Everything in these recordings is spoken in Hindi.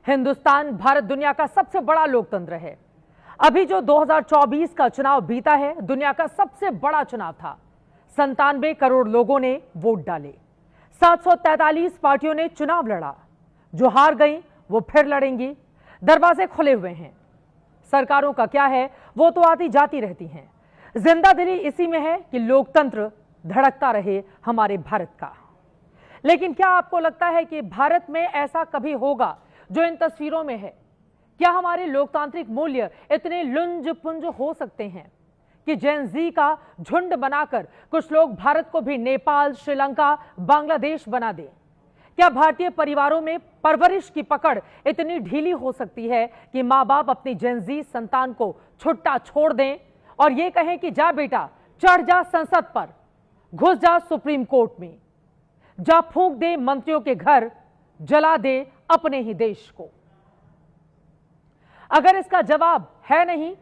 हिंदुस्तान भारत दुनिया का सबसे बड़ा लोकतंत्र है। अभी जो 2024 का चुनाव बीता है, दुनिया का सबसे बड़ा चुनाव था। 97 करोड़ लोगों ने वोट डाले। 743 पार्टियों ने चुनाव लड़ा। जो हार गई वो फिर लड़ेंगी। दरवाजे खुले हुए हैं। सरकारों का क्या है, वो तो आती जाती रहती हैं। जिंदा दिली इसी में है कि लोकतंत्र धड़कता रहे हमारे भारत का। लेकिन क्या आपको लगता है कि भारत में ऐसा कभी होगा जो इन तस्वीरों में है? क्या हमारे लोकतांत्रिक मूल्य इतने लुंज पुंज हो सकते हैं कि जेन जी का झुंड बनाकर कुछ लोग भारत को भी नेपाल, श्रीलंका, बांग्लादेश बना दें? क्या भारतीय परिवारों में परवरिश की पकड़ इतनी ढीली हो सकती है कि मां बाप अपनी जेन जी संतान को छुट्टा छोड़ दें और ये कहें कि जा बेटा, चढ़ जा संसद पर, घुस जा सुप्रीम कोर्ट में, जा फूंक दे मंत्रियों के घर, जला दे अपने ही देश को? अगर इसका जवाब है नहीं,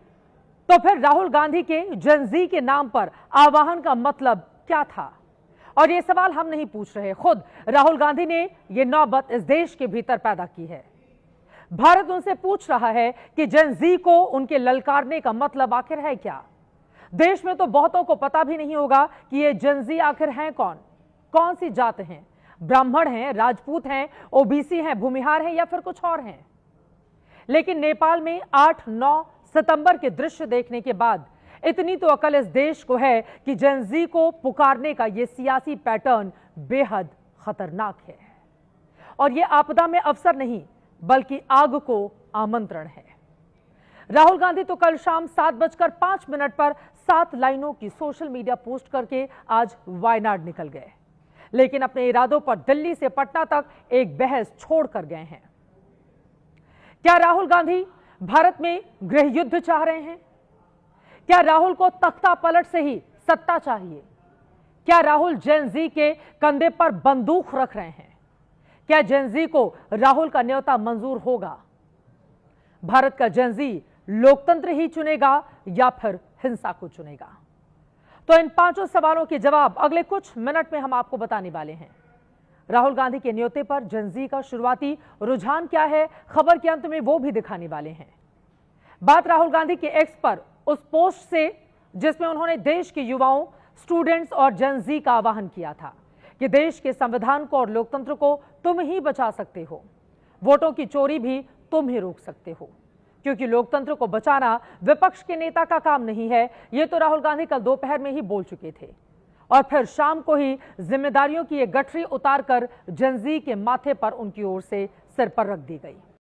तो फिर राहुल गांधी के जेन जी के नाम पर आह्वान का मतलब क्या था? और यह सवाल हम नहीं पूछ रहे, खुद राहुल गांधी ने यह नौबत इस देश के भीतर पैदा की है। भारत उनसे पूछ रहा है कि जेन जी को उनके ललकारने का मतलब आखिर है क्या? देश में तो बहुतों को पता भी नहीं होगा कि ये जेन जी आखिर हैं कौन, कौन सी जात हैं, ब्राह्मण हैं, राजपूत हैं, ओबीसी हैं, भूमिहार हैं या फिर कुछ और हैं। लेकिन नेपाल में 8-9 सितंबर के दृश्य देखने के बाद इतनी तो अकल इस देश को है कि जेन जी को पुकारने का यह सियासी पैटर्न बेहद खतरनाक है और यह आपदा में अवसर नहीं बल्कि आग को आमंत्रण है। राहुल गांधी तो कल शाम 7:05 पर 7 लाइनों की सोशल मीडिया पोस्ट करके आज वायनाड निकल गए, लेकिन अपने इरादों पर दिल्ली से पटना तक एक बहस छोड़ कर गए हैं। क्या राहुल गांधी भारत में गृह युद्ध चाह रहे हैं? क्या राहुल को तख्ता पलट से ही सत्ता चाहिए? क्या राहुल जेन जी के कंधे पर बंदूक रख रहे हैं? क्या जेन जी को राहुल का न्योता मंजूर होगा? भारत का जेन जी लोकतंत्र ही चुनेगा या फिर हिंसा को चुनेगा? तो इन 5 सवालों के जवाब अगले कुछ मिनट में हम आपको बताने वाले हैं। राहुल गांधी के न्योते पर जेन जी का शुरुआती रुझान क्या है, खबर के अंत में वो भी दिखाने वाले हैं। बात राहुल गांधी के एक्स पर उस पोस्ट से जिसमें उन्होंने देश के युवाओं, स्टूडेंट्स और जेन जी का आह्वान किया था कि देश के संविधान को और लोकतंत्र को तुम ही बचा सकते हो, वोटों की चोरी भी तुम ही रोक सकते हो, क्योंकि लोकतंत्र को बचाना विपक्ष के नेता का काम नहीं है। ये तो राहुल गांधी कल दोपहर में ही बोल चुके थे और फिर शाम को ही जिम्मेदारियों की ये गठरी उतारकर जेन जी के माथे पर उनकी ओर से सिर पर रख दी गई।